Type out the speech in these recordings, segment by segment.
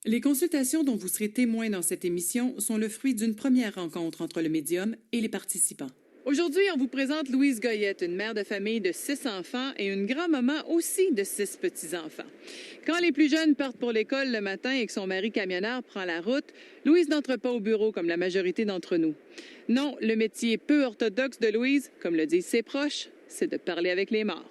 Les consultations dont vous serez témoin dans cette émission sont le fruit d'une première rencontre entre le médium et les participants. Aujourd'hui, on vous présente Louise Goyette, une mère de famille de 6 enfants et une grand-maman aussi de 6 petits-enfants. Quand les plus jeunes partent pour l'école le matin et que son mari camionneur prend la route, Louise n'entre pas au bureau comme la majorité d'entre nous. Non, le métier peu orthodoxe de Louise, comme le disent ses proches, c'est de parler avec les morts.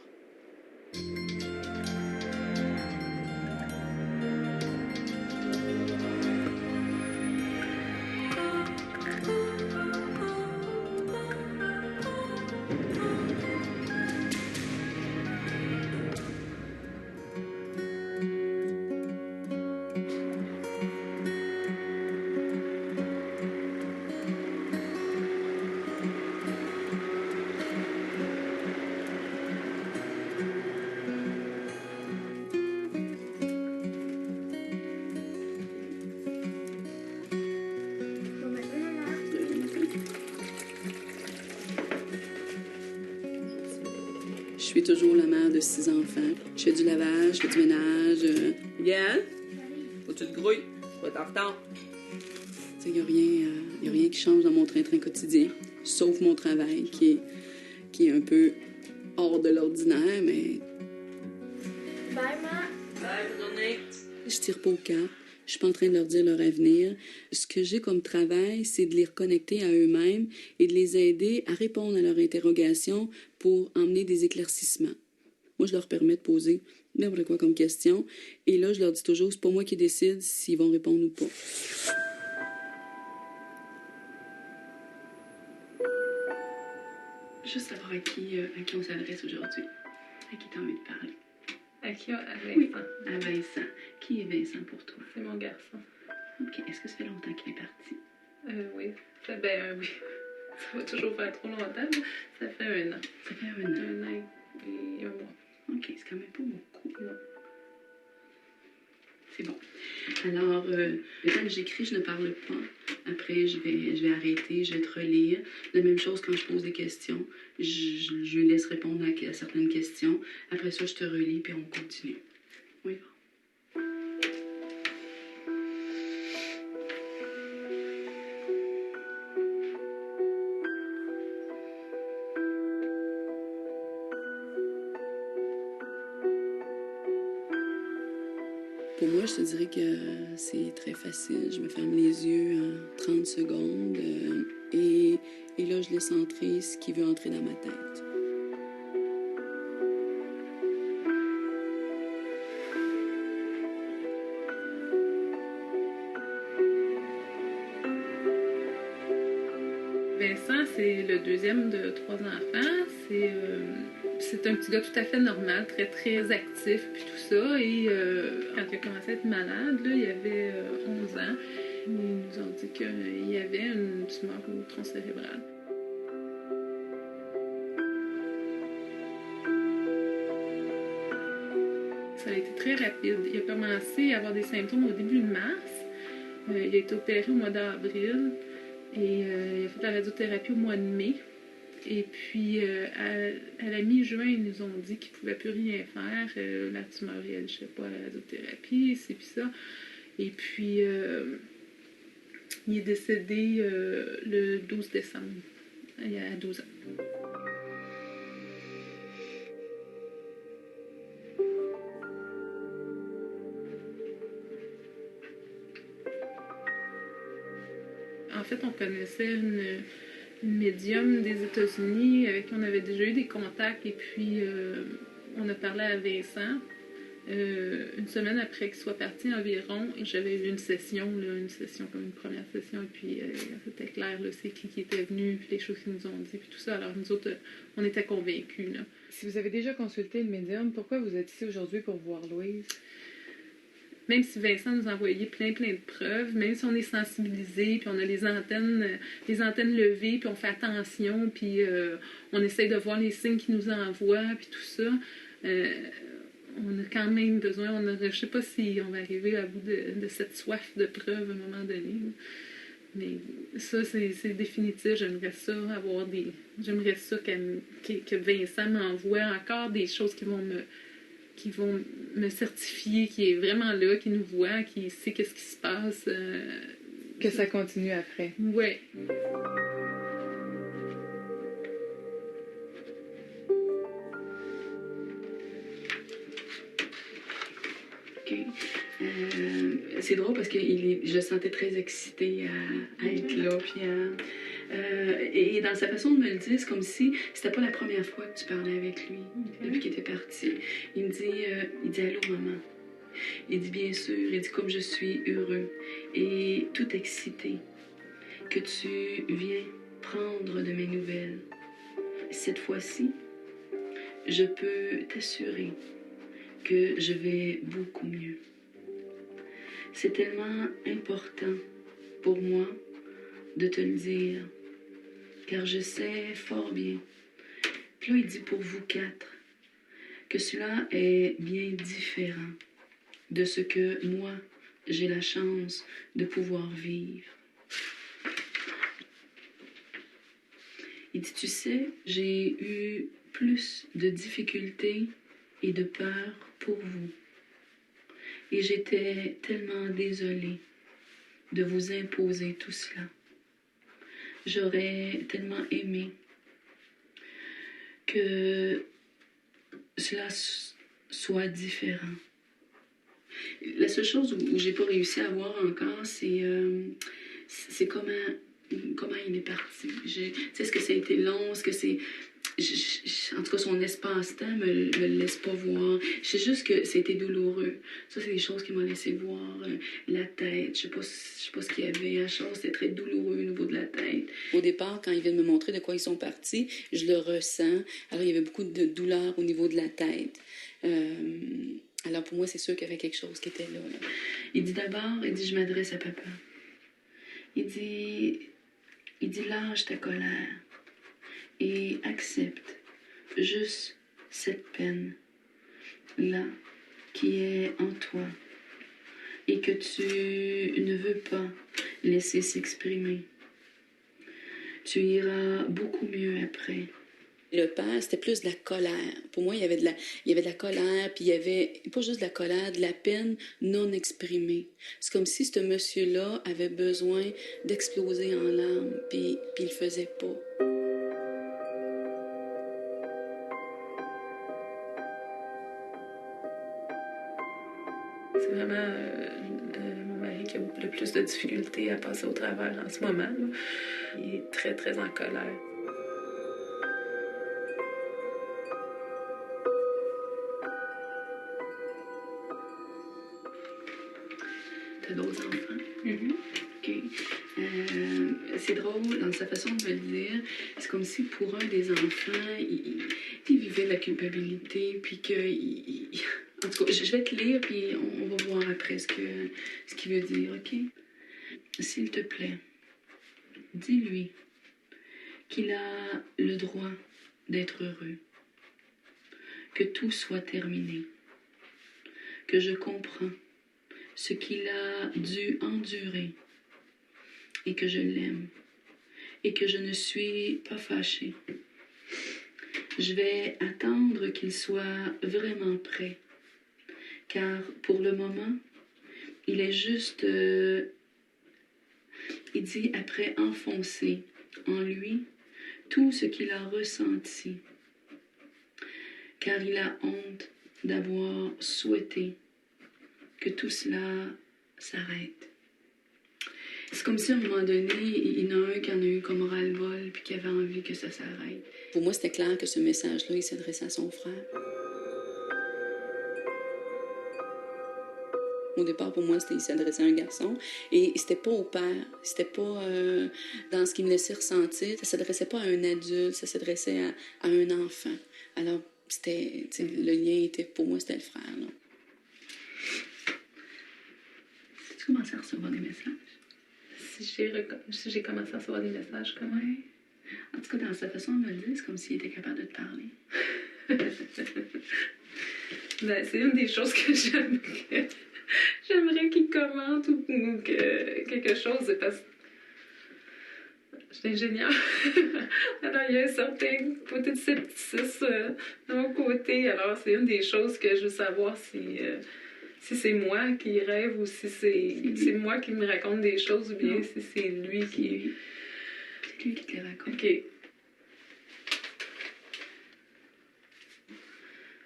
Je suis toujours la mère de 6 enfants. Je fais du lavage, je fais du ménage. Yann, faut que tu te grouilles. Tu vas être en retard. Il n'y a rien qui change dans mon train-train quotidien, sauf mon travail qui est un peu hors de l'ordinaire, mais... Bye, bonne journée. Je tire pas aux cartes. Je suis pas en train de leur dire leur avenir. Ce que j'ai comme travail, c'est de les reconnecter à eux-mêmes et de les aider à répondre à leurs interrogations pour emmener des éclaircissements. Moi, je leur permets de poser n'importe quoi comme question. Et là, je leur dis toujours, c'est pas moi qui décide s'ils vont répondre ou pas. Juste savoir à qui on s'adresse aujourd'hui. À qui t'as envie de parler. À qui? À Vincent. Oui, à Vincent. Qui est Vincent pour toi? C'est mon garçon. OK. Est-ce que ça fait longtemps qu'il est parti? Oui. Oui. Ça va toujours faire trop longtemps, mais ça fait 1 an. Ça fait 1 an. 1 an et 1 mois. OK, c'est quand même pas beaucoup. Non. C'est bon. Alors, le temps que j'écris, je ne parle pas. Après, je vais arrêter, je vais te relire. La même chose quand je pose des questions. Je lui laisse répondre à certaines questions. Après ça, je te relis, puis on continue. Oui, bon. Pour moi, je te dirais que c'est très facile. Je me ferme les yeux en 30 secondes et là, je laisse entrer ce qui veut entrer dans ma tête. Vincent, c'est le deuxième de 3 enfants. C'est un petit gars tout à fait normal, très, très actif, puis tout ça. Et quand il a commencé à être malade, là, il avait 11 ans. Ils nous ont dit qu'il y avait une tumeur au tronc cérébral. Ça a été très rapide. Il a commencé à avoir des symptômes au début de mars. Il a été opéré au mois d'avril. Et il a fait de la radiothérapie au mois de mai. Et puis, à la mi-juin, ils nous ont dit qu'ils ne pouvaient plus rien faire. La tumeur ne réagissait pas à la radiothérapie, c'est puis ça. Et puis, il est décédé le 12 décembre, il y a 12 ans. En fait, on connaissait une médium des États-Unis avec qui on avait déjà eu des contacts et puis on a parlé à Vincent. Une semaine après qu'il soit parti environ, j'avais eu une session comme une première session, et puis c'était clair, là, c'est qui était venu, puis les choses qu'ils nous ont dit, puis tout ça. Alors nous autres, on était convaincus. Là. Si vous avez déjà consulté le médium, pourquoi vous êtes ici aujourd'hui pour voir Louise? Même si Vincent nous a envoyé plein de preuves, même si on est sensibilisé, puis on a les antennes levées, puis on fait attention, puis on essaye de voir les signes qu'il nous envoie, puis tout ça, on a quand même besoin, je ne sais pas si on va arriver à bout de cette soif de preuves à un moment donné. Mais ça, c'est définitif. J'aimerais ça que Vincent m'envoie encore des choses qui vont qui vont me certifier qu'il est vraiment là, qu'il nous voit, qu'il sait qu'est-ce qui se passe. Que ça continue après. Ouais. OK. C'est drôle parce que je le sentais très excité à être là. Puis et dans sa façon de me le dire, c'est comme si c'était pas la première fois que tu parlais avec lui depuis qu'il était parti. Il me dit allô, maman. Il dit bien sûr, il dit comme je suis heureux et tout excité que tu viens prendre de mes nouvelles. Cette fois-ci, je peux t'assurer que je vais beaucoup mieux. C'est tellement important pour moi de te le dire, car je sais fort bien. Puis là, il dit pour vous quatre, que cela est bien différent de ce que moi, j'ai la chance de pouvoir vivre. Il dit, tu sais, j'ai eu plus de difficultés et de peur pour vous. Et j'étais tellement désolée de vous imposer tout cela. J'aurais tellement aimé que cela soit différent. La seule chose où j'ai pas réussi à voir encore, c'est comment il est parti. Est-ce que ça a été long? Est-ce que c'est... en tout cas, son espace-temps me le laisse pas voir. Je sais juste que c'était douloureux. Ça, c'est des choses qui m'ont laissé voir. La tête, je sais pas ce qu'il y avait. La chose, c'était très douloureux au niveau de la tête. Au départ, quand ils viennent me montrer de quoi ils sont partis, je le ressens. Alors, il y avait beaucoup de douleur au niveau de la tête. Alors, pour moi, c'est sûr qu'il y avait quelque chose qui était là. Il dit d'abord, je m'adresse à papa. Il dit, lâche ta colère et accepte juste cette peine-là qui est en toi et que tu ne veux pas laisser s'exprimer. Tu iras beaucoup mieux après. Le père, c'était plus de la colère. Pour moi, il y avait de la colère, puis il y avait pas juste de la colère, de la peine non exprimée. C'est comme si ce monsieur-là avait besoin d'exploser en larmes, puis il le faisait pas. C'est vraiment mon mari qui a le plus de difficultés à passer au travers en ce moment. Là. Il est très, très en colère. T'as d'autres enfants? Mm-hmm. OK. C'est drôle, dans sa façon de me le dire, c'est comme si pour un des enfants, il vivait de la culpabilité, puis que... En tout cas, je vais te lire, puis on va voir après ce qu'il veut dire, OK? S'il te plaît, dis-lui qu'il a le droit d'être heureux, que tout soit terminé, que je comprends ce qu'il a dû endurer et que je l'aime et que je ne suis pas fâchée. Je vais attendre qu'il soit vraiment prêt, car pour le moment, il est juste, il dit après enfoncer en lui tout ce qu'il a ressenti, car il a honte d'avoir souhaité que tout cela s'arrête. C'est comme si à un moment donné, il y en a un qui en a eu comme ras-le-bol puis qui avait envie que ça s'arrête. Pour moi, c'était clair que ce message-là, il s'adressait à son frère. Au départ, pour moi, il s'adressait à un garçon. Et c'était pas au père. C'était pas dans ce qu'il me laissait ressentir. Ça s'adressait pas à un adulte. Ça s'adressait à un enfant. Alors, le lien était, pour moi, c'était le frère, là. As-tu commencé à recevoir des messages? Si j'ai commencé à recevoir des messages, comment? Oui. En tout cas, dans sa façon de me le dire, c'est comme s'il était capable de te parler. Ben, c'est une des choses que j'aimerais qu'il commente ou que quelque chose. Parce J'étais ingénieure. Alors, il y a un certain côté de scepticisme de mon côté. Alors, c'est une des choses que je veux savoir si c'est moi qui rêve ou si c'est moi qui me raconte des choses ou bien si c'est lui qui... C'est lui qui te les raconte. OK.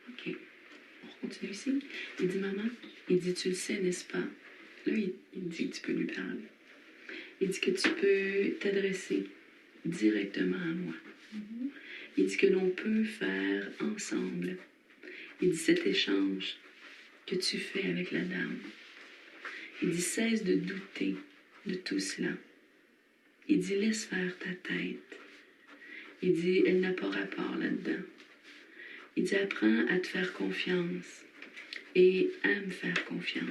OK. On continue ici. Il dit, maman, il dit, tu le sais, n'est-ce pas? Là, il dit que tu peux lui parler. Il dit que tu peux t'adresser directement à moi. Il dit que l'on peut faire ensemble. Il dit cet échange que tu fais avec la dame. Il dit cesse de douter de tout cela. Il dit laisse faire ta tête. Il dit elle n'a pas rapport là-dedans. Il dit apprends à te faire confiance et à me faire confiance.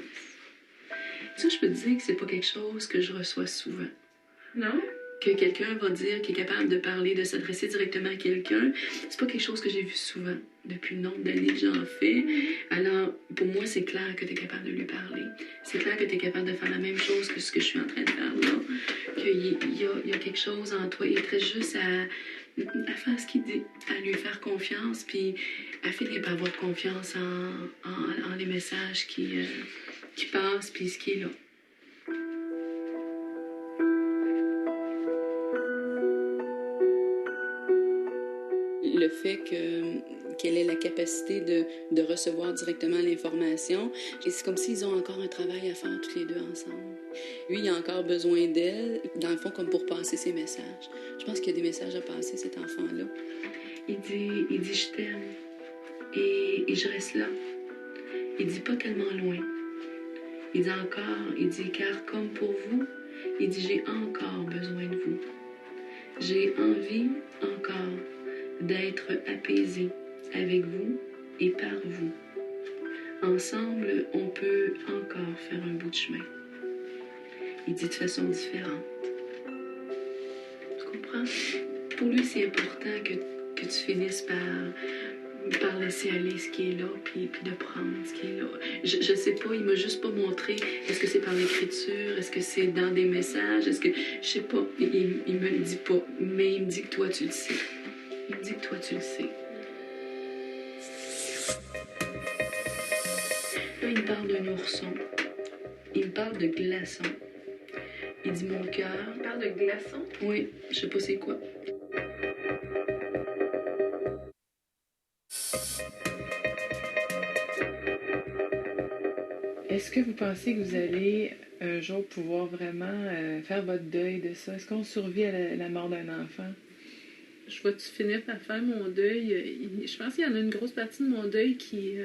Ça, je peux te dire que c'est pas quelque chose que je reçois souvent. Non? Que quelqu'un va dire qu'il est capable de parler, de s'adresser directement à quelqu'un, c'est pas quelque chose que j'ai vu souvent. Depuis le nombre d'années que j'en fais. Alors, pour moi, c'est clair que tu es capable de lui parler. C'est clair que tu es capable de faire la même chose que ce que je suis en train de faire là. Qu'il y a quelque chose en toi. Il te reste juste à faire ce qu'il dit, à lui faire confiance, puis à finir par avoir confiance en les messages qui passent, puis ce qui est là. Le fait qu'elle ait la capacité de recevoir directement l'information, et c'est comme s'ils ont encore un travail à faire tous les deux ensemble. Lui, il a encore besoin d'elle, dans le fond, comme pour passer ses messages. Je pense qu'il y a des messages à passer, cet enfant-là. Il dit je t'aime et je reste là. Il dit pas tellement loin. Il dit car comme pour vous, il dit j'ai encore besoin de vous. J'ai envie encore d'être apaisé avec vous et par vous. Ensemble, on peut encore faire un bout de chemin. Il dit de façon différente. Tu comprends? Pour lui, c'est important que tu finisses par laisser aller ce qui est là, puis de prendre ce qui est là. Je sais pas, il m'a juste pas montré. Est-ce que c'est par l'écriture? Est-ce que c'est dans des messages? Est-ce que... Je sais pas. Il me le dit pas. Mais il me dit que toi, tu le sais. Il me dit que toi, tu le sais. Là, il me parle d'un ourson. Il me parle de glaçon. Il dit mon cœur. Il parle de glaçon? Oui, je sais pas c'est quoi. Est-ce que vous pensez que vous allez un jour pouvoir vraiment faire votre deuil de ça? Est-ce qu'on survit à la mort d'un enfant? Je vais-tu finir par faire mon deuil? Je pense qu'il y en a une grosse partie de mon deuil qui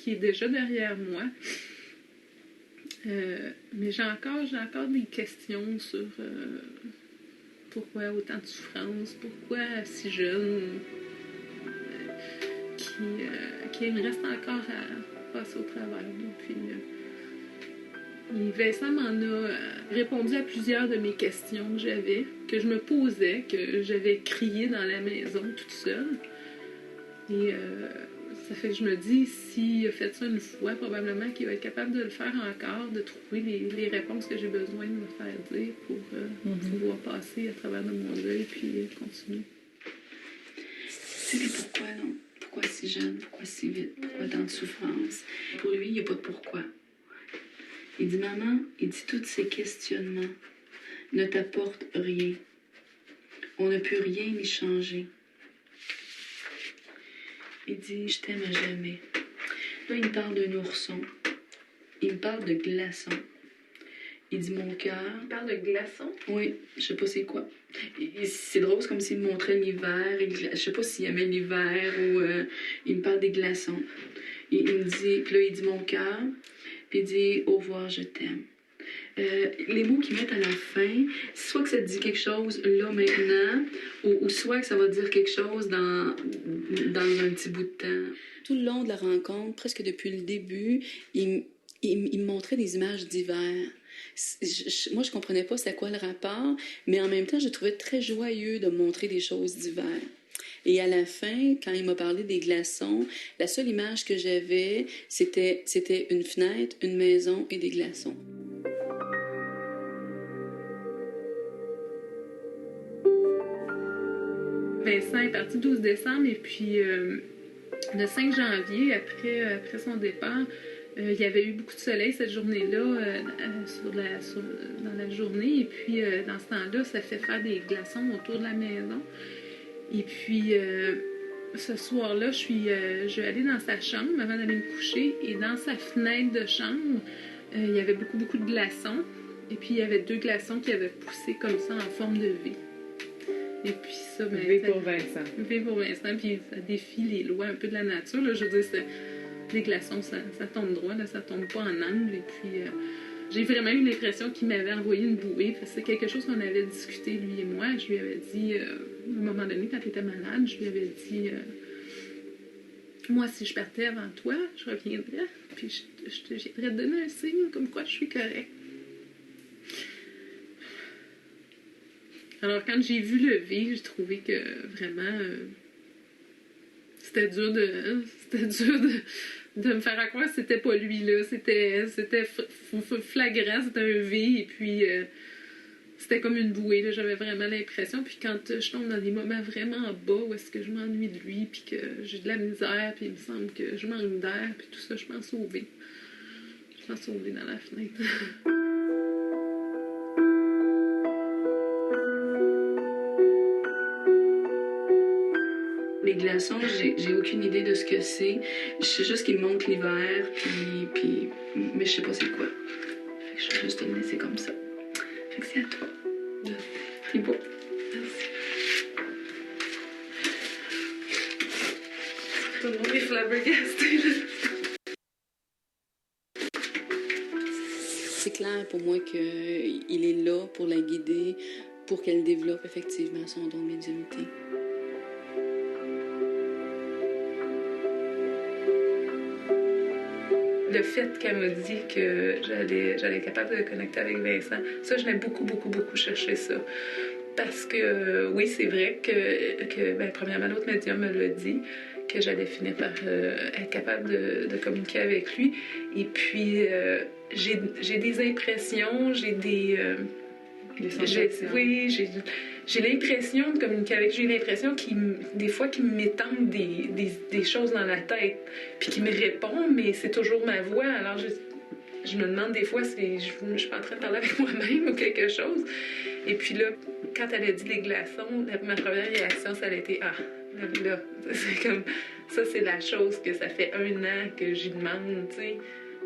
est déjà derrière moi. Mais j'ai encore des questions sur pourquoi autant de souffrance, pourquoi si jeune, qui me reste encore à passer au travers. Puis, Vincent m'en a répondu à plusieurs de mes questions que je me posais, que j'avais crié dans la maison toute seule. Et ça fait que je me dis, s'il a fait ça une fois, probablement qu'il va être capable de le faire encore, de trouver les réponses que j'ai besoin de me faire dire pour pouvoir passer à travers de mon deuil puis continuer. C'est pourquoi non? Pourquoi si jeune? Pourquoi si vite? Pourquoi tant de souffrance? Pour lui, il n'y a pas de pourquoi. Il dit, maman, il dit, tous ces questionnements ne t'apportent rien. On ne peut rien y changer. Il dit, je t'aime à jamais. Là, il me parle d'un ourson. Il me parle de glaçon. Il dit, mon cœur... Il parle de glaçon? Oui, je sais pas c'est quoi. C'est drôle, c'est comme s'il me montrait l'hiver. Je sais pas s'il aimait l'hiver ou... il me parle des glaçons. Il me dit... Puis là, il dit, mon cœur. Puis il dit, au revoir, je t'aime. Les mots qu'ils mettent à la fin, soit que ça te dit quelque chose là maintenant, ou soit que ça va dire quelque chose dans un petit bout de temps. Tout le long de la rencontre, presque depuis le début, il me montrait des images d'hiver. Moi, je comprenais pas c'était quoi le rapport, mais en même temps, je trouvais très joyeux de me montrer des choses d'hiver. Et à la fin, quand il m'a parlé des glaçons, la seule image que j'avais, c'était une fenêtre, une maison et des glaçons. Vincent est parti le 12 décembre et puis le 5 janvier, après son départ, il y avait eu beaucoup de soleil cette journée-là dans la journée. Et puis, dans ce temps-là, ça fait faire des glaçons autour de la maison. Et puis, ce soir-là, je vais aller dans sa chambre avant d'aller me coucher. Et dans sa fenêtre de chambre, il y avait beaucoup de glaçons. Et puis, il y avait 2 glaçons qui avaient poussé comme ça en forme de V. Et puis ça, ben, V pour Vincent. V pour Vincent, puis ça défie les lois un peu de la nature. Là. Je veux dire, les glaçons, ça tombe droit, là, ça tombe pas en angle. Et puis, j'ai vraiment eu l'impression qu'il m'avait envoyé une bouée. C'est quelque chose qu'on avait discuté, lui et moi. Je lui avais dit, à un moment donné, quand il était malade, je lui avais dit, moi, si je partais avant toi, je reviendrais, puis je viendrais te donner un signe comme quoi je suis correct. Alors, quand j'ai vu le V, j'ai trouvé que vraiment, c'était dur de me faire croire que c'était pas lui, là. C'était flagrant, c'était un V, et puis c'était comme une bouée, là. J'avais vraiment l'impression. Puis quand je tombe dans des moments vraiment bas, où est-ce que je m'ennuie de lui, puis que j'ai de la misère, puis il me semble que je manque d'air, puis tout ça, je m'en sauver. Je m'en sauver dans la fenêtre. Les glaçons, j'ai aucune idée de ce que c'est. Je sais juste qu'ils montent l'hiver, mais je sais pas c'est quoi. Fait que je vais juste te le laisser comme ça. Fait que c'est à toi. C'est beau. Merci. Tout le monde est flabbergasté, là. C'est clair pour moi qu'il est là pour la guider, pour qu'elle développe effectivement son don de médiumnité. Le fait qu'elle m'a dit que j'allais être capable de connecter avec Vincent, ça, je l'ai beaucoup cherché ça. Parce que, oui, c'est vrai que premièrement, l'autre médium me l'a dit, que j'allais finir par être capable de communiquer avec lui. Et puis, j'ai des impressions, j'ai des j'ai l'impression de communiquer avec lui. J'ai l'impression des fois qu'il m'étend des choses dans la tête, puis qu'il me répond, mais c'est toujours ma voix. Alors, je me demande des fois si je suis en train de parler avec moi-même ou quelque chose. Et puis là, quand elle a dit les glaçons, ma première réaction, ça a été « Ah, là, c'est comme... Ça, c'est la chose que ça fait 1 an que j'y demande, tu sais.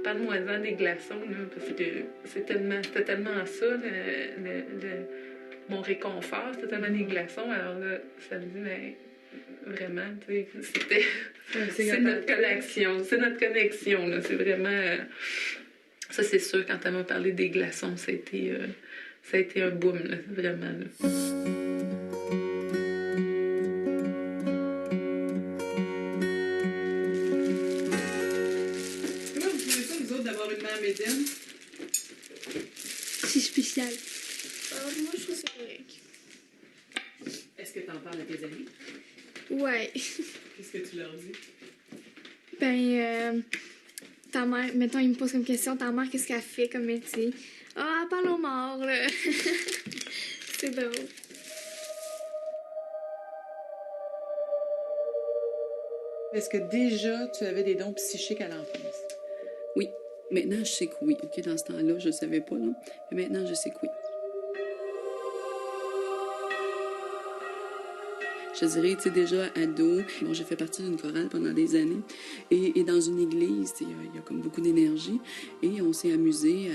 Parle-moi-en des glaçons, là, parce que c'était tellement ça, mon réconfort, c'était tellement des glaçons. Alors là, ça me dit, mais vraiment, tu sais, c'est notre connexion. C'est notre connexion, là. C'est vraiment... ça, c'est sûr, quand elle m'a parlé des glaçons, ça a été un boom, là, vraiment, là. Médium? C'est spécial. Moi, je trouve ça correct. Est-ce que tu en parles à tes amis? Ouais. Qu'est-ce que tu leur dis? Ben, ta mère, mettons, il me pose comme question, ta mère, qu'est-ce qu'elle fait comme métier? Ah, elle parle aux morts, là. C'est drôle. Est-ce que déjà, tu avais des dons psychiques à l'enfance? Oui. Maintenant, je sais que oui. OK, dans ce temps-là, je ne savais pas, là. Mais maintenant, je sais que oui. Je dirais, tu sais, déjà, ado, bon, j'ai fait partie d'une chorale pendant des années. Et dans une église, il y a comme beaucoup d'énergie. Et on s'est amusé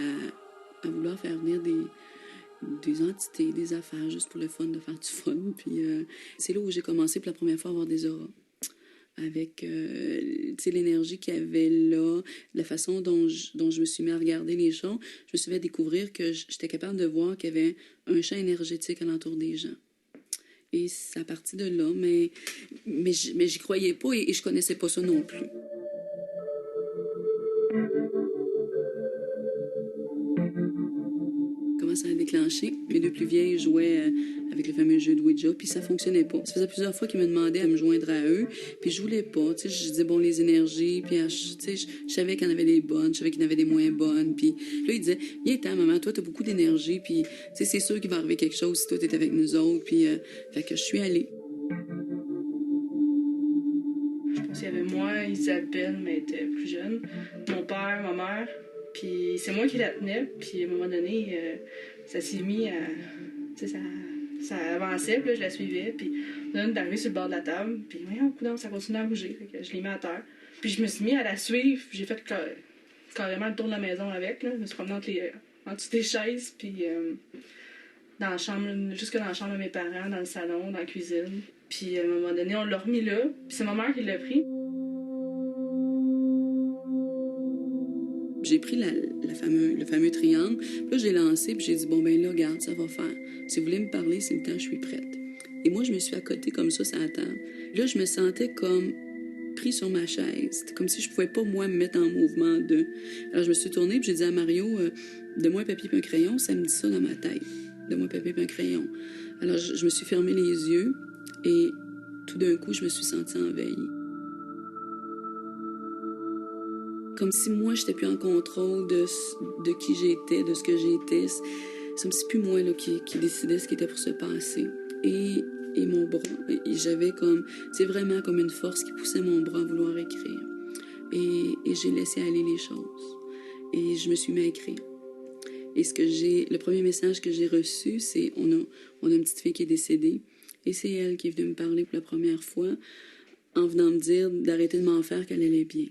à vouloir faire venir des entités, des affaires, juste pour le fun, de faire du fun. Puis c'est là où j'ai commencé pour la première fois à avoir des auras. Avec l'énergie qu'il y avait là, la façon dont je me suis mis à regarder les gens, je me suis fait découvrir que j'étais capable de voir qu'il y avait un champ énergétique alentour des gens. Et c'est à partir de là, mais j'y croyais pas et je connaissais pas ça non plus. Comment ça a déclenché? Mes 2 plus vieilles jouaient avec le fameux jeu de Ouija, puis ça fonctionnait pas. Ça faisait plusieurs fois qu'ils me demandaient à me joindre à eux, puis je voulais pas. Tu sais, je disais, bon, les énergies, puis tu sais, je savais qu'il y en avait des bonnes, je savais qu'il y en avait des moins bonnes, puis là, ils disaient, viens-t'en, maman, toi, t'as beaucoup d'énergie, puis tu sais, c'est sûr qu'il va arriver quelque chose si toi, t'es avec nous autres, puis fait que je suis allée. Isabelle, mais elle était plus jeune. Mon père, ma mère. Puis c'est moi qui la tenais. Puis à un moment donné, ça s'est mis à... Tu sais, ça avançait, puis là, je la suivais. Puis là, on est arrivé sur le bord de la table. Puis voyons, coudonc, ça continue à bouger. Fait que je l'ai mis à terre. Puis je me suis mis à la suivre. J'ai fait carrément le tour de la maison avec. Là. Je me suis promenée en dessous des chaises. Puis dans la chambre, jusque dans la chambre de mes parents, dans le salon, dans la cuisine. Puis à un moment donné, on l'a remis là. Puis c'est ma mère qui l'a pris. J'ai pris le fameux triangle, puis là, j'ai lancé, puis j'ai dit, bon, ben là, regarde, ça va faire. Si vous voulez me parler, c'est le temps, je suis prête. Et moi, je me suis accotée comme ça sur la table. Là, je me sentais comme pris sur ma chaise. C'était comme si je pouvais pas, moi, me mettre en mouvement d'eux. Alors, je me suis tournée, puis j'ai dit à Mario, donne-moi un papier et un crayon, ça me dit ça dans ma tête. Donne-moi un papier et un crayon. Alors, je me suis fermé les yeux, et tout d'un coup, je me suis sentie envahie. Comme si moi, je n'étais plus en contrôle de qui j'étais, de ce que j'étais. C'est plus moi là, qui décidais ce qui était pour se passer. Et mon bras, j'avais comme... C'est vraiment comme une force qui poussait mon bras à vouloir écrire. Et j'ai laissé aller les choses. Et je me suis mis à écrire. Et le premier message que j'ai reçu, c'est on a une petite fille qui est décédée. Et c'est elle qui est venue me parler pour la première fois en venant me dire d'arrêter de m'en faire, qu'elle allait bien.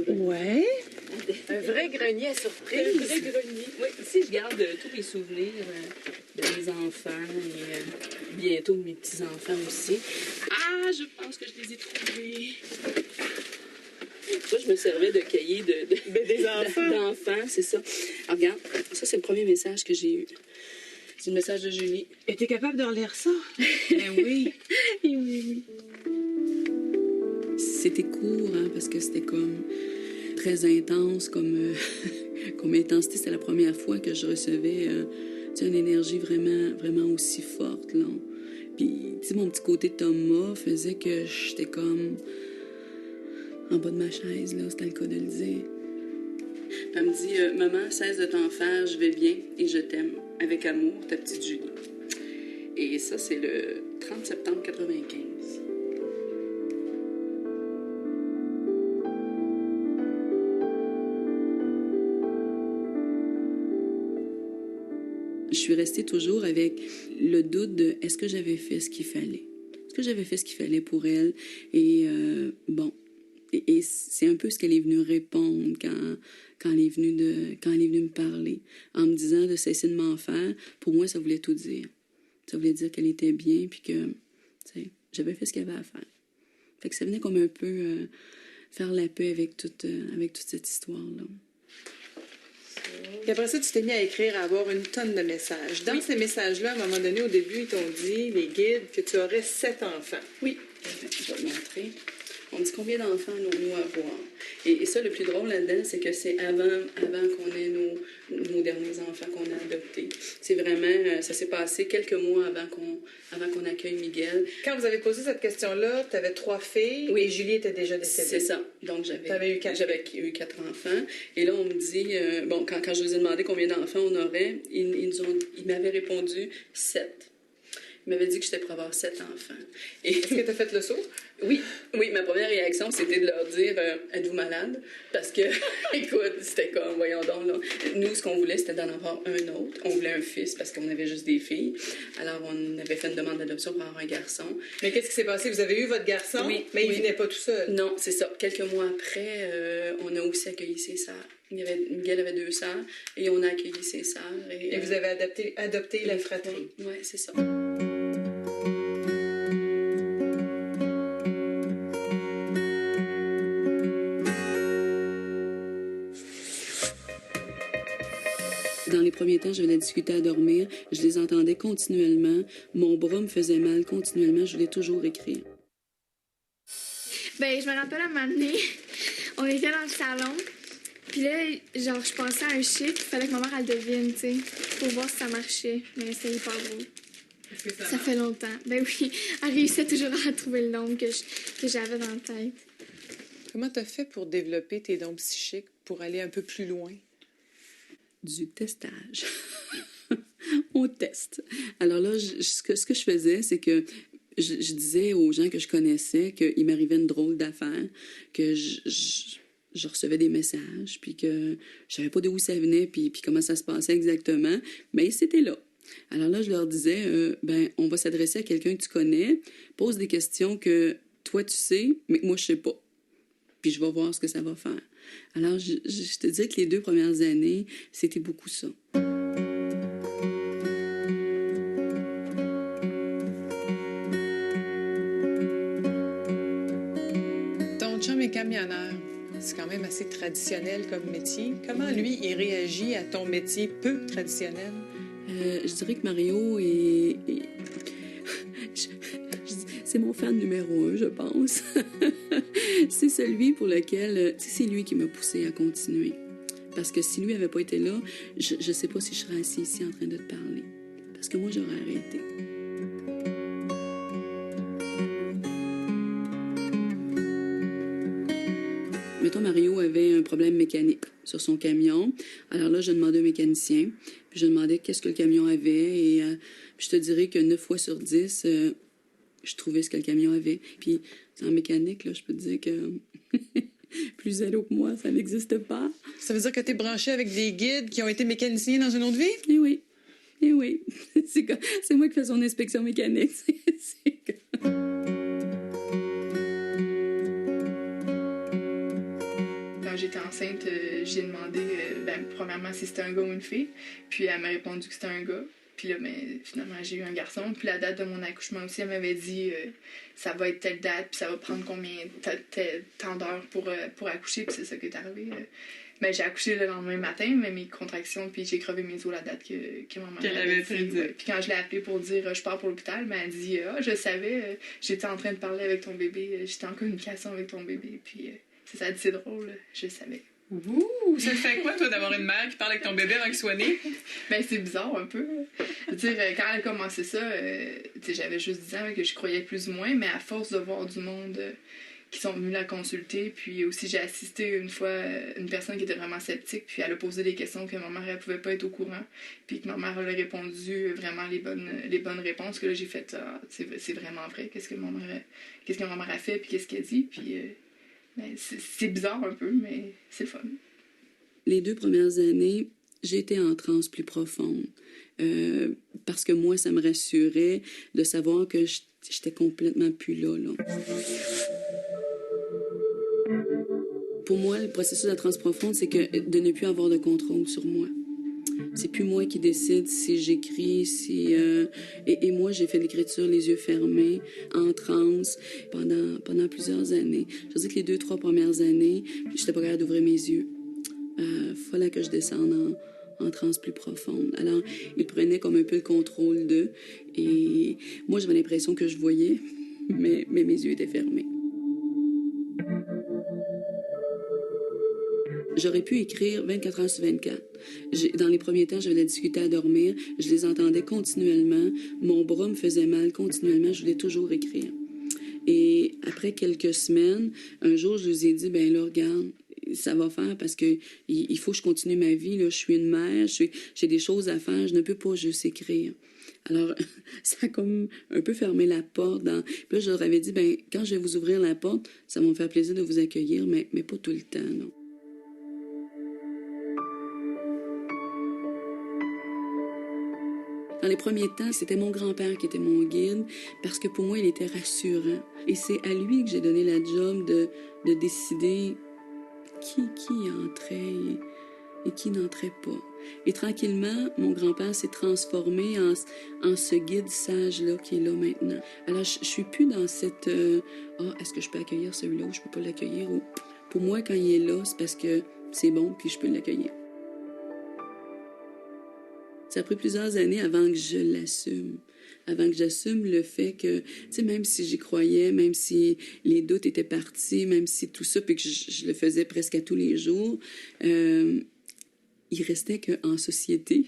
Ouais. Un vrai grenier à surprise. Un vrai grenier. Oui, ici, je garde tous les souvenirs de mes enfants et bientôt de mes petits-enfants aussi. Ah, je pense que je les ai trouvés. Moi, je me servais de cahiers des enfants. d'enfants, c'est ça. Alors, regarde, ça, c'est le premier message que j'ai eu. C'est le message de Julie. Et t'es capable de relire ça? Ben oui. Oui. C'était court, hein, parce que c'était comme très intense, comme intensité. C'était la première fois que je recevais une énergie vraiment, vraiment aussi forte. Là. Puis, tu sais, mon petit côté Thomas faisait que j'étais comme en bas de ma chaise, là, c'était le cas de le dire. Puis elle me dit, maman, cesse de t'en faire, je vais bien et je t'aime. Avec amour, ta petite Julie. Et ça, c'est le 30 septembre 95. Je suis restée toujours avec le doute de est-ce que j'avais fait ce qu'il fallait? Est-ce que j'avais fait ce qu'il fallait pour elle? Et bon, et c'est un peu ce qu'elle est venue répondre quand elle est venue me parler, en me disant de cesser de m'en faire. Pour moi, ça voulait tout dire. Ça voulait dire qu'elle était bien, puis que j'avais fait ce qu'il y avait à faire. Fait que ça venait comme un peu faire la paix avec toute cette histoire-là. Et après ça, tu t'es mis à écrire, à avoir une tonne de messages. Dans ces messages-là, à un moment donné, au début, ils t'ont dit, les guides, que tu aurais 7 enfants. Oui, je vais te montrer. On dit combien d'enfants allons-nous avoir? Et ça, le plus drôle là-dedans, c'est que c'est avant qu'on ait nos derniers enfants qu'on a adoptés. C'est vraiment, ça s'est passé quelques mois avant qu'on accueille Miguel. Quand vous avez posé cette question-là, tu avais 3 filles et Julie était déjà décédée. C'est ça. Donc, j'avais eu 4 enfants. Et là, on me dit, quand je vous ai demandé combien d'enfants on aurait, ils m'avaient répondu 7. Il m'avait dit que j'étais pour avoir 7 enfants. Est-ce que tu as fait le saut? Oui, ma première réaction, c'était de leur dire êtes-vous malade? Parce que, écoute, c'était comme, voyons donc, là. Nous, ce qu'on voulait, c'était d'en avoir un autre. On voulait un fils parce qu'on avait juste des filles. Alors, on avait fait une demande d'adoption pour avoir un garçon. Mais qu'est-ce qui s'est passé? Vous avez eu votre garçon, mais il ne venait pas tout seul? Non, c'est ça. Quelques mois après, on a aussi accueilli ses sœurs. Miguel avait 2 sœurs et on a accueilli ses sœurs. Et vous avez adopté la fratrie? Oui, c'est ça. Dans les premiers temps, j'avais de la difficulté à dormir. Je les entendais continuellement. Mon bras me faisait mal continuellement. Je voulais toujours écrire. Ben, je me rappelle à un moment donné, on était dans le salon. Puis là, genre, je pensais à un chiffre. Il fallait que ma mère, elle devine, tu sais, pour voir si ça marchait. Mais c'était hyper drôle. Est-ce que ça fait longtemps. Ben oui, elle réussissait toujours à trouver le nombre que j'avais dans la tête. Comment t'as fait pour développer tes dons psychiques, pour aller un peu plus loin? Du testage. On teste. Alors là, ce que je faisais, c'est que je disais aux gens que je connaissais qu'il m'arrivait une drôle d'affaire, que je recevais des messages, puis que je savais pas d'où ça venait, puis comment ça se passait exactement, mais c'était là. Alors là, je leur disais, on va s'adresser à quelqu'un que tu connais, pose des questions que toi, tu sais, mais que moi, je sais pas. Puis je vais voir ce que ça va faire. Alors, je te dis que les 2 premières années, c'était beaucoup ça. Ton chum est camionneur. C'est quand même assez traditionnel comme métier. Comment, lui, il réagit à ton métier peu traditionnel? Je dirais que Mario est... C'est mon fan numéro 1, je pense. C'est celui pour lequel... C'est lui qui m'a poussé à continuer. Parce que si lui n'avait pas été là, je ne sais pas si je serais assise ici en train de te parler. Parce que moi, j'aurais arrêté. Mettons, Mario avait un problème mécanique sur son camion. Alors là, je demandais au mécanicien. Puis je demandais qu'est-ce que le camion avait. Et je te dirais que 9 fois sur 10... je trouvais ce que le camion avait. Puis, en mécanique, là, je peux te dire que plus zéro que moi, ça n'existe pas. Ça veut dire que tu es branché avec des guides qui ont été mécaniciens dans une autre vie? Eh oui. Eh oui. C'est moi qui fais son inspection mécanique. Quand j'étais enceinte, j'ai demandé, premièrement, si c'était un gars ou une fille. Puis, elle m'a répondu que c'était un gars. Puis là, finalement, j'ai eu un garçon. Puis la date de mon accouchement aussi, elle m'avait dit ça va être telle date, puis ça va prendre combien tant d'heures pour accoucher. Puis c'est ça qui est arrivé. J'ai accouché le lendemain matin, mais mes contractions, puis j'ai crevé mes os la date que ma mère avait dit. Ouais. Puis quand je l'ai appelée pour dire je pars pour l'hôpital, elle a dit je savais, j'étais en train de parler avec ton bébé, j'étais en communication avec ton bébé. Puis ça a dit c'est drôle, je savais. Ouh! Ça te fait quoi, toi, d'avoir une mère qui parle avec ton bébé avant qu'il soit né? C'est bizarre, un peu. Je veux dire, quand elle a commencé ça, j'avais juste 10 ans que je croyais plus ou moins, mais à force de voir du monde qui sont venus la consulter, puis aussi j'ai assisté une fois une personne qui était vraiment sceptique, puis elle a posé des questions que ma mère, elle pouvait pas être au courant, puis que ma mère, elle a répondu vraiment les bonnes réponses, que là, j'ai fait, c'est vraiment vrai, qu'est-ce que ma mère a fait, puis qu'est-ce qu'elle dit, puis... c'est bizarre un peu, mais c'est fun. Les 2 premières années, j'étais en transe plus profonde. Parce que moi, ça me rassurait de savoir que j'étais complètement plus là. Pour moi, le processus de transe profonde, c'est que de ne plus avoir de contrôle sur moi. C'est plus moi qui décide si j'écris, et moi, j'ai fait l'écriture les yeux fermés, en transe, pendant plusieurs années. Je veux dire que les 2-3 premières années, j'étais pas capable d'ouvrir mes yeux. Fallait que je descende en transe plus profonde. Alors, ils prenaient comme un peu le contrôle d'eux, et moi, j'avais l'impression que je voyais, mais mes yeux étaient fermés. J'aurais pu écrire 24 heures sur 24. Dans les premiers temps, j'avais la difficulté à dormir. Je les entendais continuellement. Mon bras me faisait mal continuellement. Je voulais toujours écrire. Et après quelques semaines, un jour, je leur ai dit, là, regarde, ça va faire parce que il faut que je continue ma vie. Là. Je suis une mère, j'ai des choses à faire. Je ne peux pas juste écrire. Alors, ça a comme un peu fermé la porte. Puis là, je leur avais dit, quand je vais vous ouvrir la porte, ça va me faire plaisir de vous accueillir, mais pas tout le temps, non. Dans les premiers temps, c'était mon grand-père qui était mon guide parce que pour moi, il était rassurant. Et c'est à lui que j'ai donné la job de décider qui entrait et qui n'entrait pas. Et tranquillement, mon grand-père s'est transformé en ce guide sage-là qui est là maintenant. Alors, je suis plus dans cette est-ce que je peux accueillir celui-là ou je peux pas l'accueillir? Ou, pour moi, quand il est là, c'est parce que c'est bon puis je peux l'accueillir. Ça a pris plusieurs années avant que je l'assume. Avant que j'assume le fait que, tu sais, même si j'y croyais, même si les doutes étaient partis, même si tout ça, puis que je le faisais presque à tous les jours, il restait qu'en société,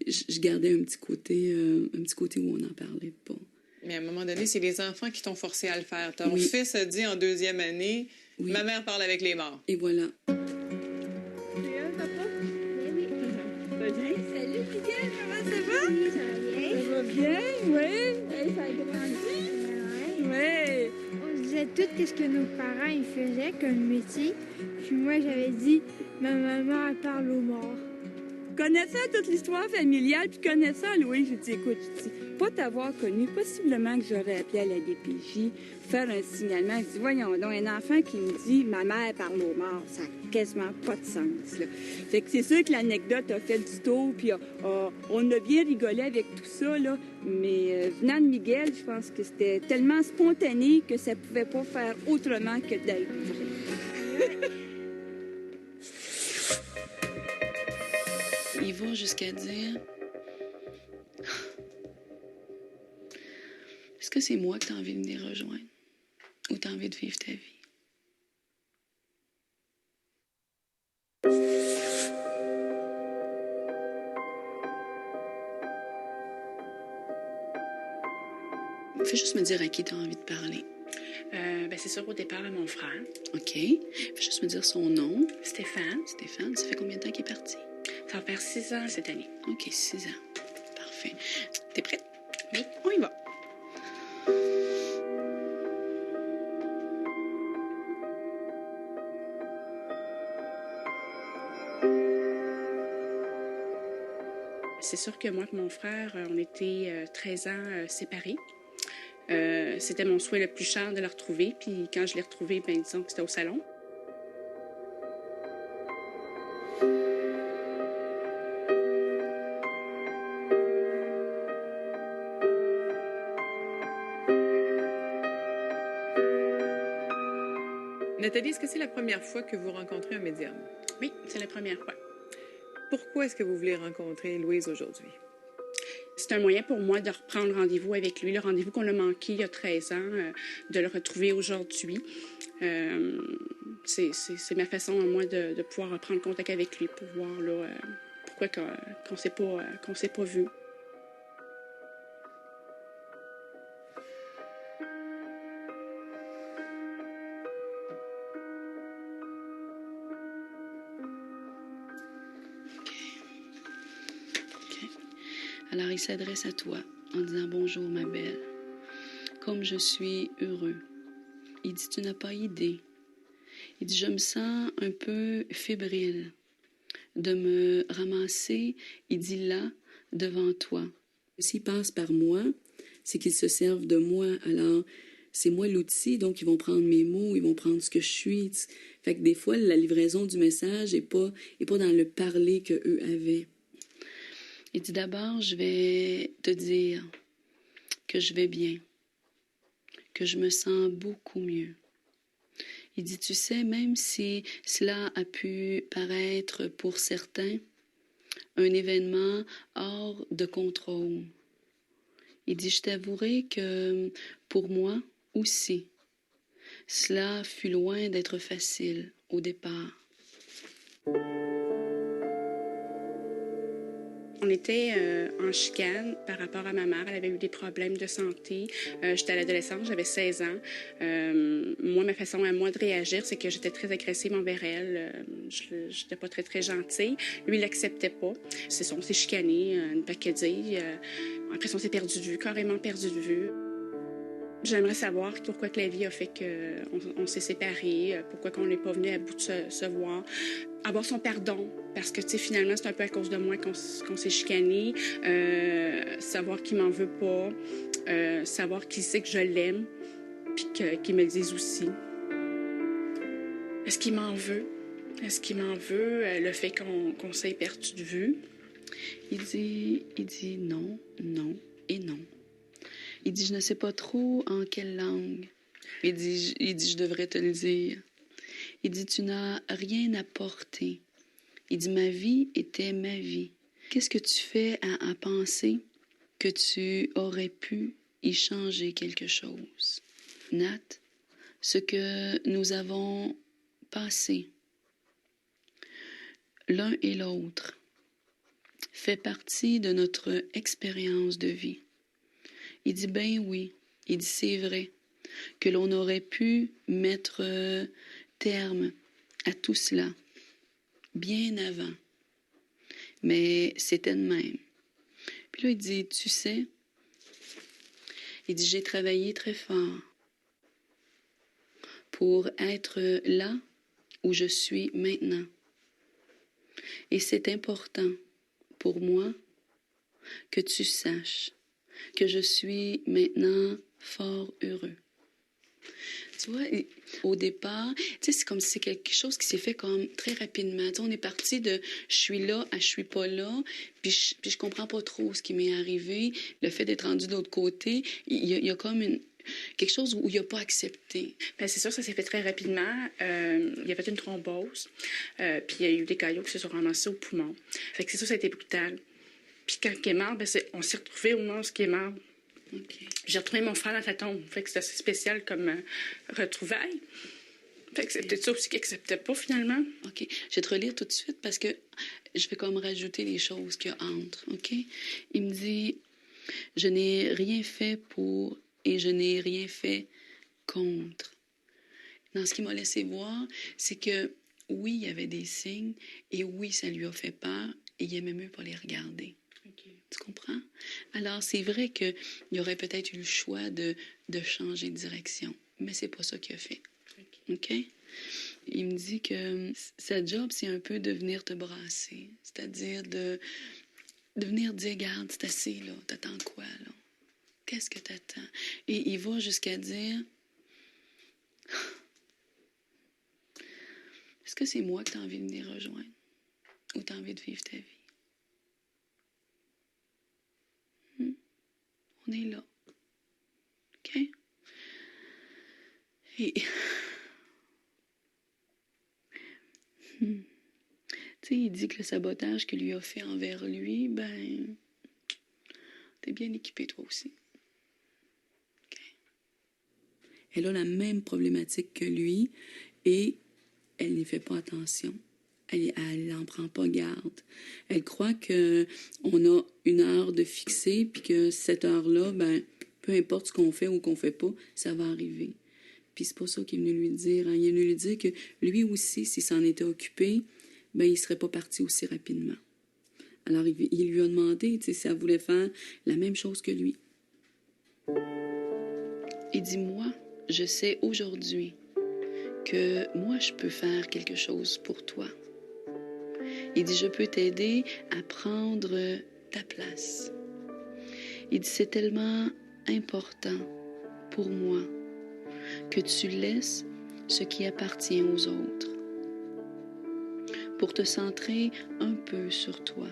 je gardais un petit côté où on n'en parlait pas. Mais à un moment donné, c'est les enfants qui t'ont forcé à le faire. Ton fils a dit en 2e année, ma mère parle avec les morts. Et voilà. Salut, Miguel, comment ça va? Oui, ça va bien. va bien, oui. Ça a grandi. Oui. On se disait tout ce que nos parents ils faisaient comme métier. Puis moi, j'avais dit, ma maman, elle parle aux morts. Connaissant toute l'histoire familiale, puis connaissant Louis, je dis, écoute, je dis, pas t'avoir connu, possiblement que j'aurais appelé à la DPJ, faire un signalement. Je dis, voyons donc, un enfant qui me dit, ma mère parle aux morts, ça n'a quasiment pas de sens, là. Fait que c'est sûr que l'anecdote a fait du tour, puis on a bien rigolé avec tout ça, là. Mais venant de Miguel, je pense que c'était tellement spontané que ça pouvait pas faire autrement que d'être vrai. Il va jusqu'à dire... Est-ce que c'est moi que tu as envie de venir rejoindre? Ou tu as envie de vivre ta vie? Fais juste me dire à qui tu as envie de parler. C'est sûr, au départ, à mon frère. OK. Fais juste me dire son nom. Stéphane. Stéphane, ça fait combien de temps qu'il est parti? Ça va faire 6 ans cette année. OK, 6 ans. Parfait. T'es prête? Oui. On y va. C'est sûr que moi et mon frère, on était 13 ans séparés. C'était mon souhait le plus cher de le retrouver. Puis quand je l'ai retrouvé, disons que c'était au salon. Nathalie, est-ce que c'est la première fois que vous rencontrez un médium? Oui, c'est la première fois. Pourquoi est-ce que vous voulez rencontrer Louise aujourd'hui? C'est un moyen pour moi de reprendre rendez-vous avec lui. Le rendez-vous qu'on a manqué il y a 13 ans, de le retrouver aujourd'hui. C'est ma façon, moi, de pouvoir reprendre contact avec lui pour voir là, pourquoi qu'on s'est pas vu. Alors, il s'adresse à toi en disant « Bonjour, ma belle. Comme je suis heureux. » Il dit « Tu n'as pas idée. » Il dit « Je me sens un peu fébrile de me ramasser. » Il dit « Là, devant toi. » S'ils passent par moi, c'est qu'ils se servent de moi. Alors, c'est moi l'outil, donc ils vont prendre mes mots, ils vont prendre ce que je suis. Fait que des fois, la livraison du message n'est pas dans le parler qu'eux avaient. Il dit d'abord, je vais te dire que je vais bien, que je me sens beaucoup mieux. Il dit, tu sais, même si cela a pu paraître pour certains un événement hors de contrôle, il dit, je t'avouerai que pour moi aussi, cela fut loin d'être facile au départ. On était en chicane par rapport à ma mère. Elle avait eu des problèmes de santé. J'étais à l'adolescence, j'avais 16 ans. Moi, ma façon à moi de réagir, c'est que j'étais très agressive envers elle. Je n'étais pas très, très gentille. Lui, il l'acceptait pas. C'est ça, on s'est chicané, une paquetée. Après, on s'est perdu de vue, carrément perdu de vue. J'aimerais savoir pourquoi que la vie a fait qu'on s'est séparés, pourquoi qu'on n'est pas venu à bout de se voir. Avoir son pardon, parce que, tu sais, finalement, c'est un peu à cause de moi qu'on s'est chicané. Savoir qu'il m'en veut pas, savoir qu'il sait que je l'aime, puis qu'il me le dise aussi. Est-ce qu'il m'en veut? Est-ce qu'il m'en veut, le fait qu'on s'est perdu de vue? Il dit non, non et non. Il dit, je ne sais pas trop en quelle langue. Il dit, je devrais te le dire. Il dit, tu n'as rien à porter. Il dit, ma vie était ma vie. Qu'est-ce que tu fais à penser que tu aurais pu y changer quelque chose? Nat, ce que nous avons passé, l'un et l'autre, fait partie de notre expérience de vie. Il dit, ben oui. Il dit, c'est vrai que l'on aurait pu mettre terme à tout cela bien avant. Mais c'était de même. Puis là, il dit, tu sais, Il dit, j'ai travaillé très fort pour être là où je suis maintenant. Et c'est important pour moi que tu saches que je suis maintenant fort heureux. Tu vois, au départ, tu sais, c'est comme si c'est quelque chose qui s'est fait comme très rapidement. Tu sais, on est parti de « je suis là » à « je suis pas là », puis je comprends pas trop ce qui m'est arrivé. Le fait d'être rendu de l'autre côté, il y a comme quelque chose où il n'a pas accepté. Bien, c'est sûr, ça s'est fait très rapidement. Il a fait une thrombose, puis il y a eu des caillots qui se sont ramassés au poumon. Fait que c'est sûr, ça a été brutal. Puis quand il est mort, ben, on s'est retrouvés au moment où il est mort. Okay. J'ai retrouvé mon frère dans sa tombe. Fait que c'est assez spécial comme retrouvaille. Fait que c'est peut-être ça aussi qu'il n'acceptait pas, finalement. OK. Je vais te relire tout de suite parce que je vais comme rajouter les choses qu'il y a entre. OK? Il me dit « Je n'ai rien fait pour et je n'ai rien fait contre. » Dans ce qu'il m'a laissé voir, c'est que oui, il y avait des signes et oui, ça lui a fait peur et il aimait mieux pas les regarder. Okay. Tu comprends? Alors, c'est vrai qu'il y aurait peut-être eu le choix de changer de direction, mais c'est pas ça qu'il a fait. OK? Il me dit que sa job, c'est un peu de venir te brasser, c'est-à-dire de venir dire, garde, c'est assez, là, t'attends quoi, là? Qu'est-ce que t'attends? Et il va jusqu'à dire, est-ce que c'est moi que t'as envie de venir rejoindre ou t'as envie de vivre ta vie? On est là. OK? Et... Tu sais, il dit que le sabotage qu'il lui a fait envers lui, ben... T'es bien équipé, toi aussi. OK? Elle a la même problématique que lui et elle n'y fait pas attention. Elle n'en prend pas garde. Elle croit qu'on a une heure de fixer puis que cette heure-là, ben, peu importe ce qu'on fait ou qu'on fait pas, ça va arriver. Puis c'est pas ça qu'il est venu lui dire. Hein. Il est venu lui dire que lui aussi, s'il s'en était occupé, ben, il serait pas parti aussi rapidement. Alors, il lui a demandé si elle voulait faire la même chose que lui. Il dit, moi, je sais aujourd'hui que moi, je peux faire quelque chose pour toi. Il dit, je peux t'aider à prendre ta place. Il dit, c'est tellement important pour moi que tu laisses ce qui appartient aux autres pour te centrer un peu sur toi.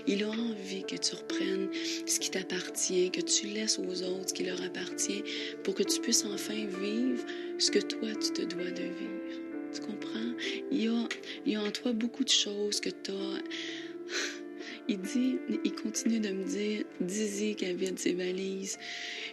Il a envie que tu reprennes ce qui t'appartient, que tu laisses aux autres ce qui leur appartient pour que tu puisses enfin vivre ce que toi, tu te dois de vivre. Tu comprends? Il y a en toi beaucoup de choses que tu as... Il continue de me dire, Dizzy qu'elle vide ses valises.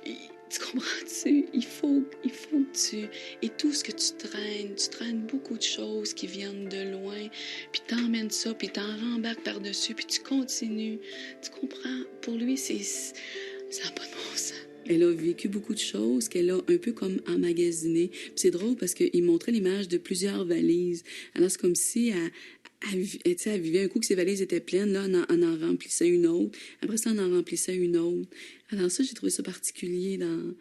Tu comprends-tu? Il faut que tu... Et tout ce que tu traînes beaucoup de choses qui viennent de loin, puis t'emmènes ça, puis t'en rembarques par-dessus, puis tu continues. Tu comprends? Pour lui, ça n'a pas de bon sens. Elle a vécu beaucoup de choses qu'elle a un peu comme emmagasinées. Puis c'est drôle parce qu'il montrait l'image de plusieurs valises. Alors, c'est comme si elle vivait un coup que ses valises étaient pleines, là, on en remplissait une autre. Après ça, on en remplissait une autre. Alors ça, j'ai trouvé ça particulier dans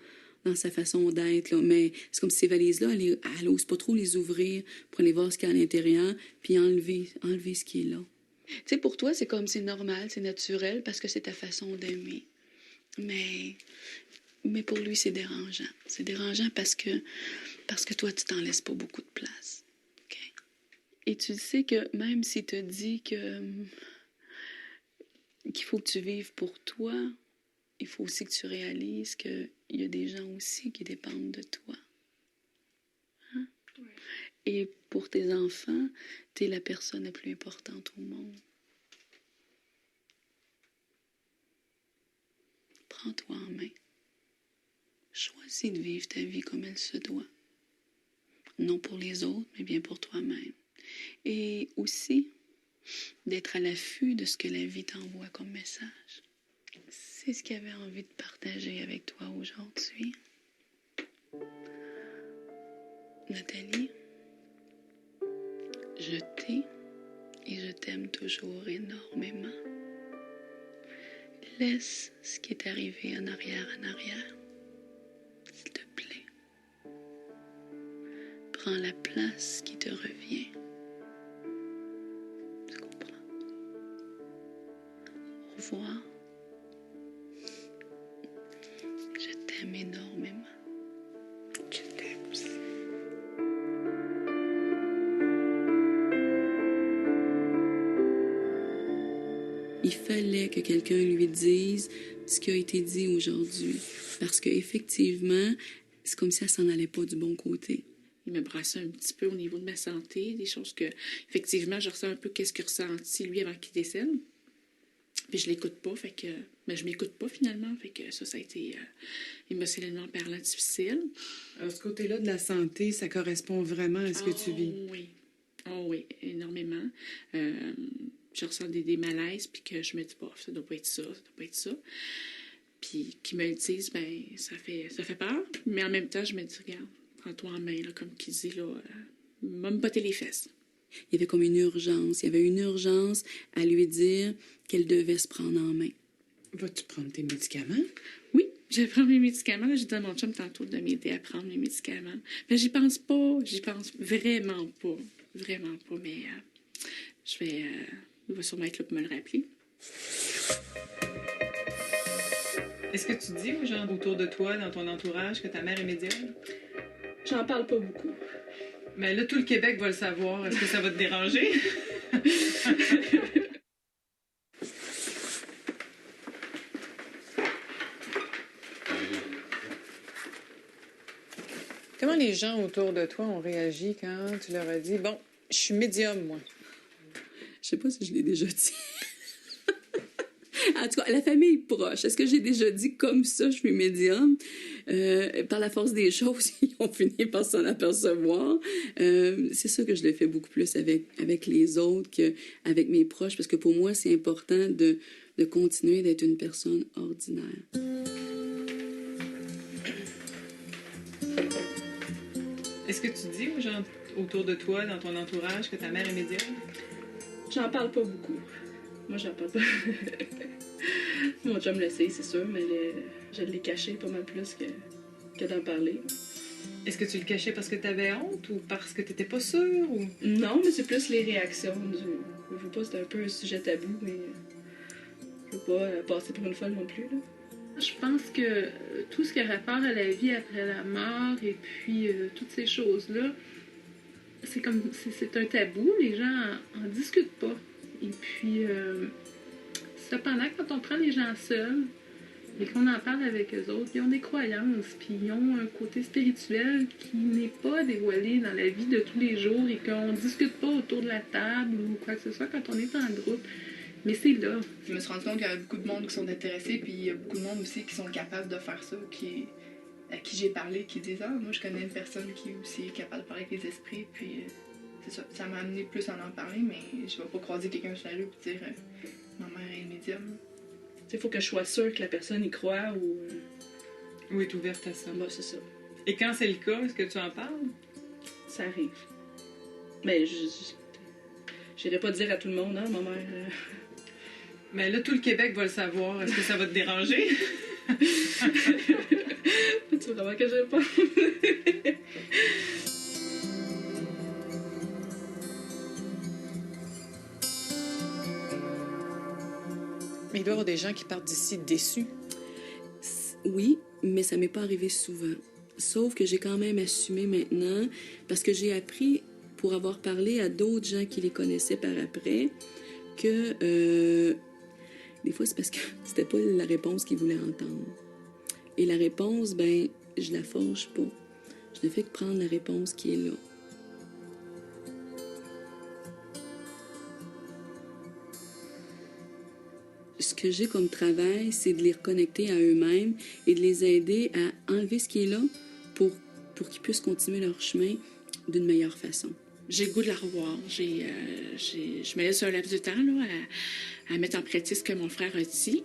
sa façon d'être, là. Mais c'est comme si ces valises-là, elle n'ose pas trop les ouvrir pour aller voir ce qu'il y a à l'intérieur, puis enlever ce qui est là. Tu sais, pour toi, c'est comme c'est normal, c'est naturel, parce que c'est ta façon d'aimer. Mais pour lui, c'est dérangeant. C'est dérangeant parce que toi, tu t'en laisses pas beaucoup de place. Okay? Et tu sais que même s'il te dit qu'il faut que tu vives pour toi, il faut aussi que tu réalises qu'il y a des gens aussi qui dépendent de toi. Hein? Oui. Et pour tes enfants, tu es la personne la plus importante au monde. Prends-toi en main. Choisis de vivre ta vie comme elle se doit. Non pour les autres, mais bien pour toi-même. Et aussi, d'être à l'affût de ce que la vie t'envoie comme message. C'est ce qu'il avait envie de partager avec toi aujourd'hui. Nathalie, je t'ai et je t'aime toujours énormément. Laisse ce qui est arrivé en arrière, s'il te plaît. Prends la place qui te revient. Tu comprends? Au revoir. Je t'aime énormément. Je t'aime aussi. Il fallait que quelqu'un lui dise ce qui a été dit aujourd'hui. Parce qu'effectivement, c'est comme si elle s'en allait pas du bon côté. Il me brassait un petit peu au niveau de ma santé, des choses que, effectivement, je ressens un peu qu'est-ce qu'il ressentit, lui, avant qu'il décède. Puis je l'écoute pas, fait que... Mais je m'écoute pas, finalement, fait que ça a été émotionnellement parlant difficile. Alors, ce côté-là de la santé, ça correspond vraiment à ce que tu vis? Oui. Oh oui, énormément. Je ressens des malaises, puis que je me dis, bah, ça doit pas être ça, ça doit pas être ça. Puis qu'ils me le disent, ben ça fait peur. Mais en même temps, je me dis, regarde, prends-toi en main, là, comme qu'il dit, là, m'a me botter les fesses. Il y avait comme une urgence. Il y avait une urgence à lui dire qu'elle devait se prendre en main. Vas-tu prendre tes médicaments? Oui, je vais prendre mes médicaments. Là, j'ai dit à mon chum tantôt de m'aider à prendre mes médicaments. Mais j'y pense pas. J'y pense vraiment pas. Vraiment pas. Mais il va sûrement être là pour me le rappeler. Est-ce que tu dis aux gens autour de toi, dans ton entourage, que ta mère est médium? J'en parle pas beaucoup. Mais là, tout le Québec va le savoir. Est-ce que ça va te déranger? Comment les gens autour de toi ont réagi quand tu leur as dit « Bon, je suis médium, moi ». Je sais pas si je l'ai déjà dit. En tout cas, la famille proche. Est-ce que j'ai déjà dit comme ça, je suis médium? Par la force des choses, ils ont fini par s'en apercevoir. C'est ça que je le fais beaucoup plus avec les autres qu'avec mes proches, parce que pour moi, c'est important de continuer d'être une personne ordinaire. Est-ce que tu dis aux gens autour de toi, dans ton entourage, que ta mère est médium? J'en parle pas beaucoup. Moi, j'en parle pas. Mon chum le sait, c'est sûr, mais je l'ai caché pas mal plus que d'en parler. Est-ce que tu le cachais parce que t'avais honte ou parce que t'étais pas sûre? Ou... Non, mais c'est plus les réactions. Je veux pas, c'est un peu un sujet tabou, mais je veux pas passer pour une folle non plus, là. Je pense que tout ce qui a rapport à la vie après la mort et puis toutes ces choses-là, c'est un tabou, les gens en discutent pas. Et puis, cependant, quand on prend les gens seuls et qu'on en parle avec eux autres, ils ont des croyances, puis ils ont un côté spirituel qui n'est pas dévoilé dans la vie de tous les jours et qu'on discute pas autour de la table ou quoi que ce soit quand on est en groupe. Mais c'est là. Je me suis rendu compte qu'il y a beaucoup de monde qui sont intéressés, puis il y a beaucoup de monde aussi qui sont capables de faire ça, à qui j'ai parlé, qui disent « Ah, moi, je connais une personne qui est aussi capable de parler avec les esprits, puis c'est ça. Ça m'a amené plus à en parler, mais je vais pas croiser quelqu'un sur la rue et dire ma mère est médium. » Il faut que je sois sûre que la personne y croit ou est ouverte à ça. Bah, c'est ça. Et quand c'est le cas, est-ce que tu en parles? Ça arrive. Mais j'irai pas dire à tout le monde, hein, ma mère... Mais là, tout le Québec va le savoir. Est-ce que ça va te déranger? Tu veux vraiment que j'aime pas? Mais il doit y avoir des gens qui partent d'ici déçus. Oui, mais ça m'est pas arrivé souvent. Sauf que j'ai quand même assumé maintenant, parce que j'ai appris, pour avoir parlé à d'autres gens qui les connaissaient par après, que des fois, c'est parce que c'était pas la réponse qu'ils voulaient entendre. Et la réponse, ben, je la forge pas. Je ne fais que prendre la réponse qui est là. Ce que j'ai comme travail, c'est de les reconnecter à eux-mêmes et de les aider à enlever ce qui est là pour qu'ils puissent continuer leur chemin d'une meilleure façon. J'ai le goût de la revoir. Je me laisse un laps de temps là, à mettre en pratique ce que mon frère a dit,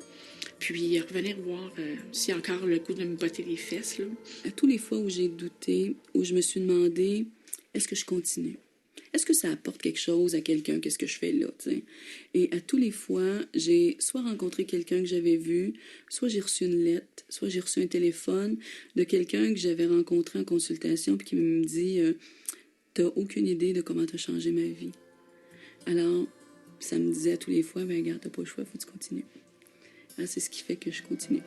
puis revenir voir s'il y a encore le goût de me botter les fesses. Là. À tous les fois où j'ai douté, où je me suis demandé, est-ce que je continue? est-ce que ça apporte quelque chose à quelqu'un, qu'est-ce que je fais là, tu sais? Et à tous les fois, j'ai soit rencontré quelqu'un que j'avais vu, soit j'ai reçu une lettre, soit j'ai reçu un téléphone de quelqu'un que j'avais rencontré en consultation puis qui me dit t'as aucune idée de comment t'as changé ma vie. Alors, ça me disait à tous les fois, ben regarde, t'as pas le choix, faut que tu continues. Alors, c'est ce qui fait que je continue.